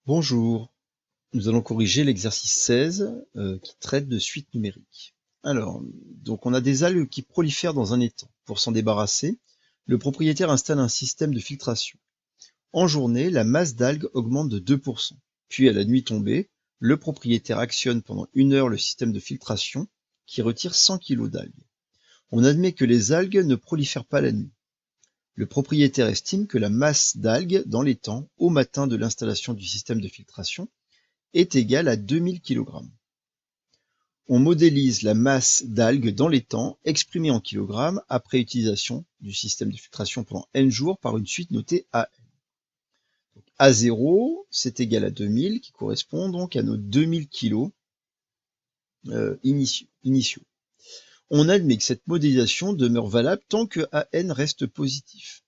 Bonjour, nous allons corriger l'exercice 16 qui traite de suites numériques. Alors, donc on a des algues qui prolifèrent dans un étang. Pour s'en débarrasser, le propriétaire installe un système de filtration. En journée, la masse d'algues augmente de 2%. Puis à la nuit tombée, le propriétaire actionne pendant 1 heure le système de filtration qui retire 100 kg d'algues. On admet que les algues ne prolifèrent pas la nuit. Le propriétaire estime que la masse d'algues dans l'étang au matin de l'installation du système de filtration est égale à 2000 kg. On modélise la masse d'algues dans l'étang exprimée en kg après utilisation du système de filtration pendant n jours par une suite notée AN. A0, c'est égal à 2000, qui correspond donc à nos 2000 kg initiaux. On admet que cette modélisation demeure valable tant que AN reste positif.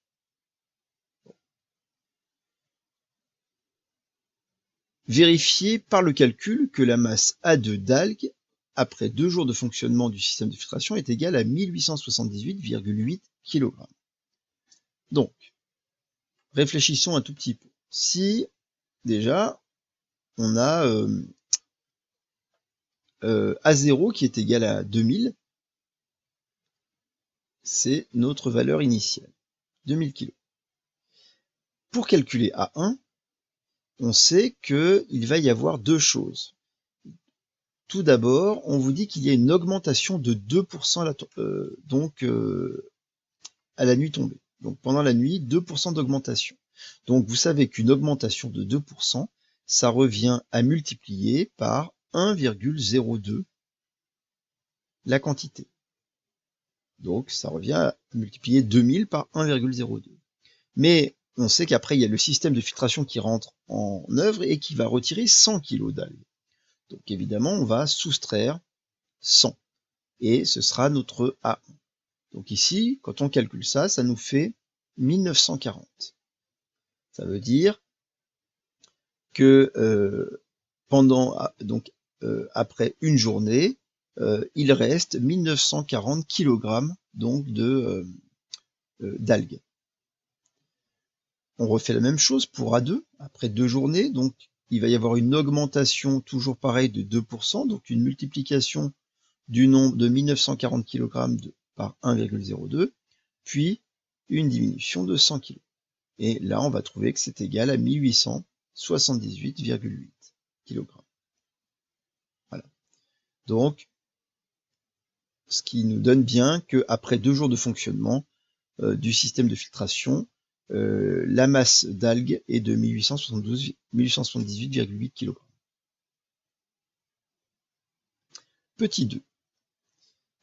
Vérifier par le calcul que la masse A2 d'algues, après 2 jours de fonctionnement du système de filtration, est égale à 1878,8 kg. Donc, réfléchissons un tout petit peu. Si, déjà, on a A0 qui est égal à 2000, c'est notre valeur initiale, 2000 kg. Pour calculer A1, on sait qu'il va y avoir deux choses. Tout d'abord, on vous dit qu'il y a une augmentation de 2% à la nuit tombée. Donc pendant la nuit, 2% d'augmentation. Donc vous savez qu'une augmentation de 2%, ça revient à multiplier par 1,02 la quantité. Donc ça revient à multiplier 2000 par 1,02. Mais on sait qu'après, il y a le système de filtration qui rentre en œuvre et qui va retirer 100 kg d'algues. Donc évidemment, on va soustraire 100. Et ce sera notre A1. Donc ici, quand on calcule ça, ça nous fait 1940. Ça veut dire que après une journée, il reste 1940 kg donc d'algues. On refait la même chose pour A2, après 2 journées, donc il va y avoir une augmentation toujours pareil de 2%, donc une multiplication du nombre de 1940 kg par 1,02, puis une diminution de 100 kg. Et là, on va trouver que c'est égal à 1878,8 kg. Voilà. Donc, ce qui nous donne bien qu'après 2 jours de fonctionnement du système de filtration, la masse d'algues est de 1878,8 kg. Petit 2.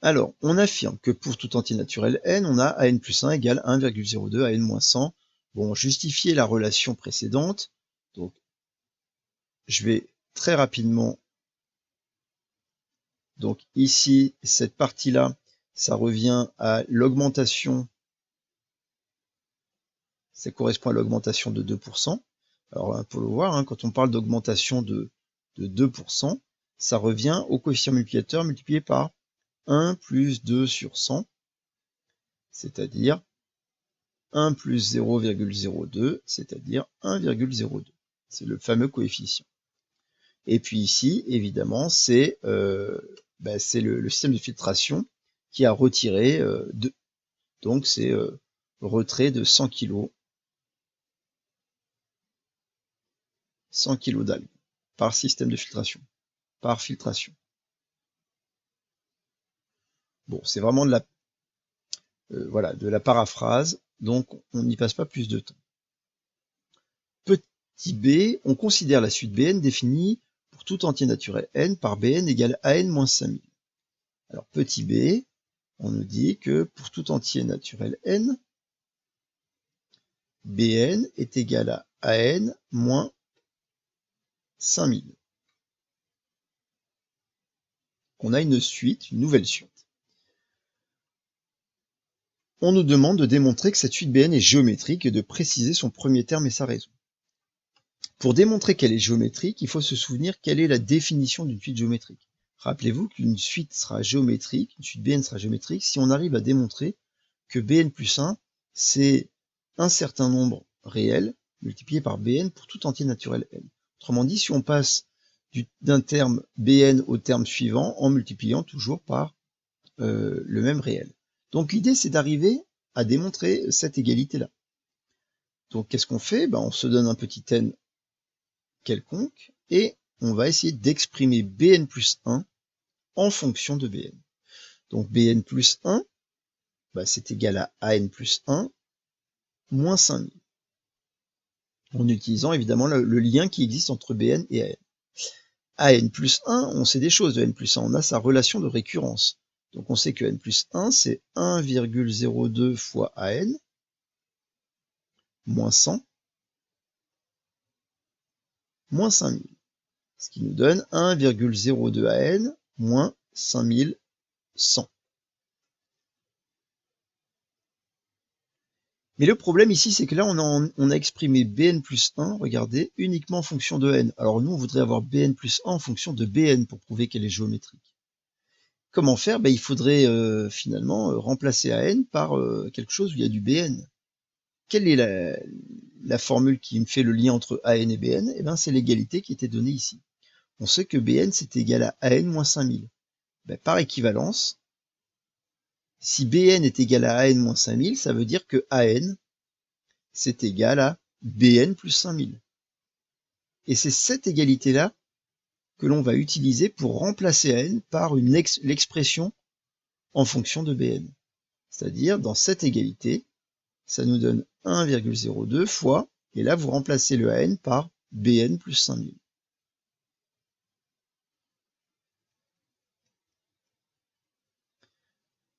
Alors, on affirme que pour tout entier naturel n, on a an plus 1 égale 1,02 à n-100. Bon, justifier la relation précédente. Donc, je vais très rapidement. Donc ici, cette partie-là, ça revient à l'augmentation. Ça correspond à l'augmentation de 2%. Alors, pour le voir, quand on parle d'augmentation de 2%, ça revient au coefficient multiplicateur multiplié par 1 plus 2 sur 100, c'est-à-dire 1 plus 0,02, c'est-à-dire 1,02. C'est le fameux coefficient. Et puis ici, évidemment, c'est le système de filtration qui a retiré 2. Donc c'est retrait de 100 kg. 100 kg d'algues par système de filtration, par filtration. Bon, c'est vraiment de la paraphrase, donc on n'y passe pas plus de temps. Petit b, on considère la suite Bn définie pour tout entier naturel n par Bn égale an moins 5000. Alors petit b, on nous dit que pour tout entier naturel n, Bn est égal à an moins 5000. On a une suite, une nouvelle suite. On nous demande de démontrer que cette suite Bn est géométrique et de préciser son premier terme et sa raison. Pour démontrer qu'elle est géométrique, il faut se souvenir quelle est la définition d'une suite géométrique. Rappelez-vous qu'une suite sera géométrique, une suite Bn sera géométrique si on arrive à démontrer que Bn plus 1, c'est un certain nombre réel multiplié par Bn pour tout entier naturel n. Autrement dit, si on passe d'un terme Bn au terme suivant en multipliant toujours par le même réel. Donc l'idée, c'est d'arriver à démontrer cette égalité-là. Donc qu'est-ce qu'on fait? On se donne un petit n quelconque et on va essayer d'exprimer Bn plus 1 en fonction de Bn. Donc Bn plus 1, c'est égal à An plus 1 moins 5000. En utilisant évidemment le lien qui existe entre Bn et An. An plus 1, on sait des choses de n plus 1, on a sa relation de récurrence. Donc on sait que n plus 1, c'est 1,02 fois An, moins 100, moins 5000. Ce qui nous donne 1,02 An, moins 5100. Mais le problème ici, c'est que là, on a exprimé Bn plus 1, regardez, uniquement en fonction de n. Alors nous, on voudrait avoir Bn plus 1 en fonction de Bn pour prouver qu'elle est géométrique. Comment faire? Il faudrait finalement remplacer An par quelque chose où il y a du Bn. Quelle est la formule qui me fait le lien entre An et Bn? Eh bien, c'est l'égalité qui était donnée ici. On sait que Bn, c'est égal à An moins 5000. Par équivalence, si Bn est égal à An moins 5000, ça veut dire que An, c'est égal à Bn plus 5000. Et c'est cette égalité-là que l'on va utiliser pour remplacer An par l'expression en fonction de Bn. C'est-à-dire, dans cette égalité, ça nous donne 1,02 fois, et là vous remplacez le An par Bn plus 5000.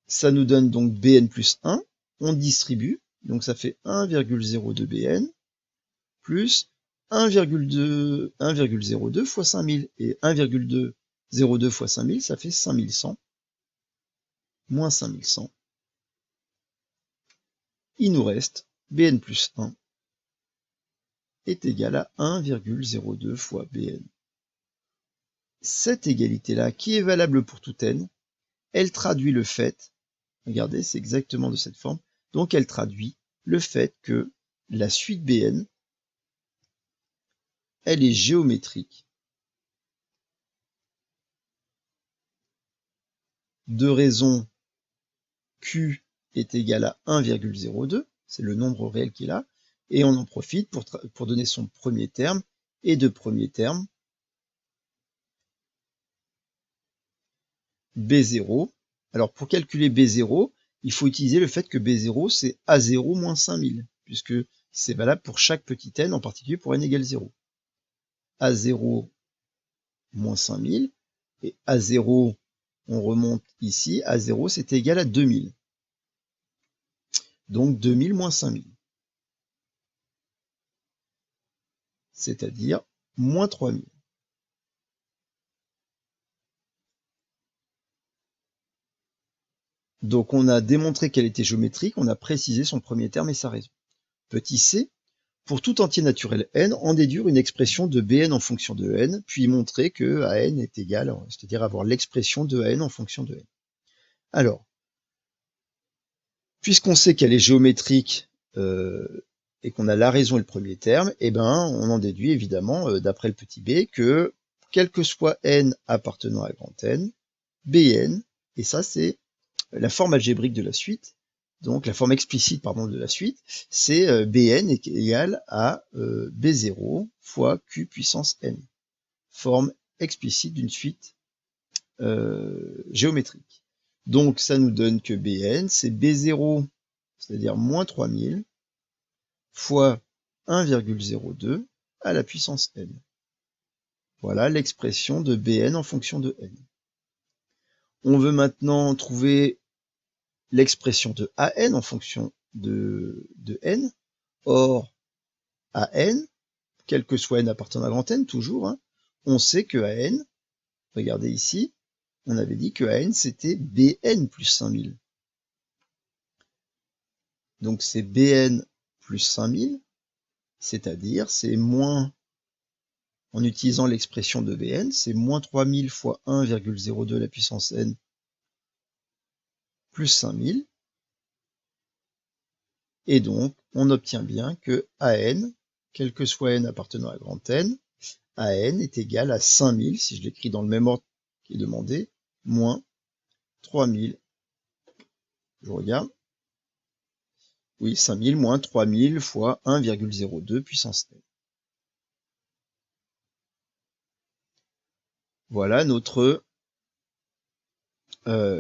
Ça nous donne donc Bn plus 1, on distribue, donc ça fait 1,02 Bn plus 1,02 fois 5000, et 1,02 fois 5000, ça fait 5100, moins 5100. Il nous reste Bn plus 1 est égal à 1,02 fois Bn. Cette égalité-là, qui est valable pour tout n, elle traduit le fait, regardez, c'est exactement de cette forme, donc elle traduit le fait que la suite Bn, elle est géométrique de raison Q est égal à 1,02, c'est le nombre réel qu'il a, et on en profite pour donner son premier terme, et de premier terme, B0. Alors pour calculer B0, il faut utiliser le fait que B0 c'est A0 moins 5000, puisque c'est valable pour chaque petit n, en particulier pour n égale 0. A0 moins 5000, et A0, on remonte ici, A0 c'est égal à 2000. Donc 2000 moins 5000. C'est-à-dire moins 3000. Donc on a démontré qu'elle était géométrique, on a précisé son premier terme et sa raison. Petit c, pour tout entier naturel n, en déduire une expression de Bn en fonction de n, puis montrer que An est égal, c'est-à-dire avoir l'expression de An en fonction de n. Alors, puisqu'on sait qu'elle est géométrique et qu'on a la raison et le premier terme, on en déduit évidemment, d'après le petit b, que quel que soit n appartenant à grand N, Bn, et ça c'est la forme algébrique de la suite, donc la forme explicite de la suite, c'est Bn est égal à B0 fois Q puissance n, forme explicite d'une suite géométrique. Donc ça nous donne que Bn c'est B0, c'est-à-dire moins 3000, fois 1,02 à la puissance n. Voilà l'expression de Bn en fonction de n. On veut maintenant trouver l'expression de An en fonction de n. Or, An, quel que soit n appartenant à grand N, toujours, on sait que An, regardez ici, on avait dit que An c'était Bn plus 5000. Donc c'est Bn plus 5000, c'est-à-dire c'est moins, en utilisant l'expression de Bn, c'est moins 3000 fois 1,02 à la puissance n plus 5000. Et donc, on obtient bien que An, quel que soit n appartenant à grand N, AN est égal à 5000, si je l'écris dans le même ordre qui est demandé, moins 3000. Je regarde. Oui, 5000 moins 3000 fois 1,02 puissance n. Voilà notre,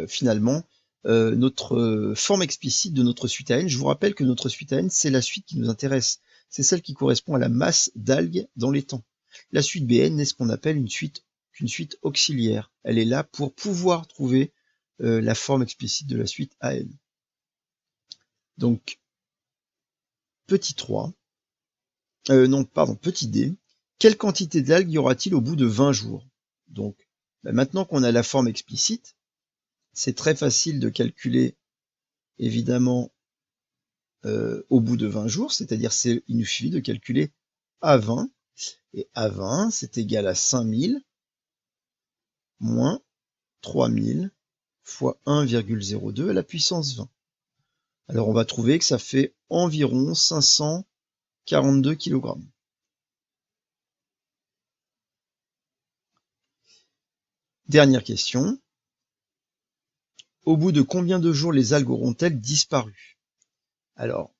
finalement, notre forme explicite de notre suite à n. Je vous rappelle que notre suite à n, c'est la suite qui nous intéresse. C'est celle qui correspond à la masse d'algues dans l'étang. La suite Bn est ce qu'on appelle une suite auxiliaire. Elle est là pour pouvoir trouver la forme explicite de la suite AN. Donc, petit 3, petit d, quelle quantité d'algues y aura-t-il au bout de 20 jours? Donc, maintenant qu'on a la forme explicite, c'est très facile de calculer, évidemment, au bout de 20 jours, c'est-à-dire il nous suffit de calculer A20, et A20, c'est égal à 5000 moins 3000 fois 1,02 à la puissance 20. Alors on va trouver que ça fait environ 542 kg. Dernière question. Au bout de combien de jours les algues auront-elles disparu? Alors,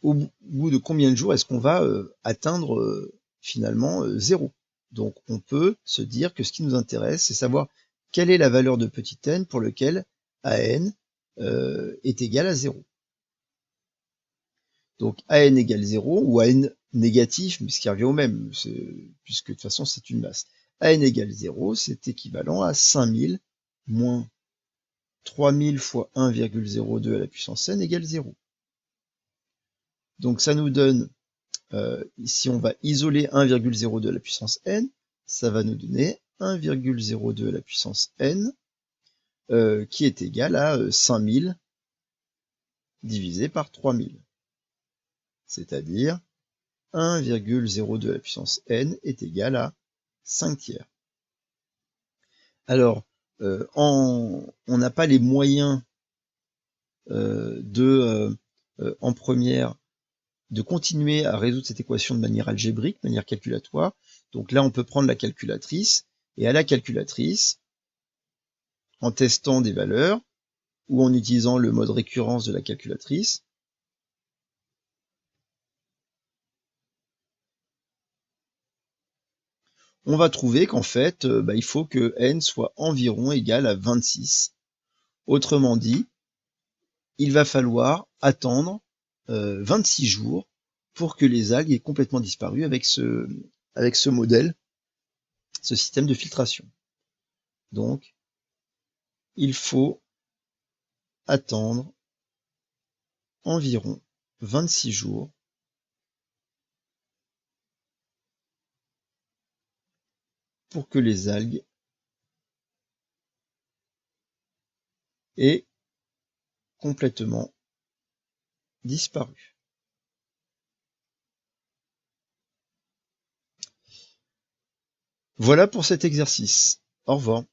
au bout de combien de jours est-ce qu'on va atteindre finalement 0? Donc on peut se dire que ce qui nous intéresse, c'est savoir quelle est la valeur de petit n pour lequel AN est égal à 0. Donc AN égale 0, ou AN négatif, mais ce qui revient au même, puisque de toute façon c'est une masse. AN égale 0, c'est équivalent à 5000 moins 3000 fois 1,02 à la puissance n égale 0. Donc ça nous donne, si on va isoler 1,02 à la puissance n, ça va nous donner 1,02 à la puissance n, qui est égal à 5000 divisé par 3000. C'est-à-dire 1,02 à la puissance n est égal à 5 tiers. Alors, on n'a pas les moyens en première, de continuer à résoudre cette équation de manière algébrique, de manière calculatoire. Donc là, on peut prendre la calculatrice, et à la calculatrice, en testant des valeurs, ou en utilisant le mode récurrence de la calculatrice, on va trouver qu'en fait, il faut que n soit environ égal à 26. Autrement dit, il va falloir attendre 26 jours pour que les algues aient complètement disparu avec ce modèle, ce système de filtration. Donc, il faut attendre environ 26 jours pour que les algues aient complètement disparu. Voilà pour cet exercice. Au revoir.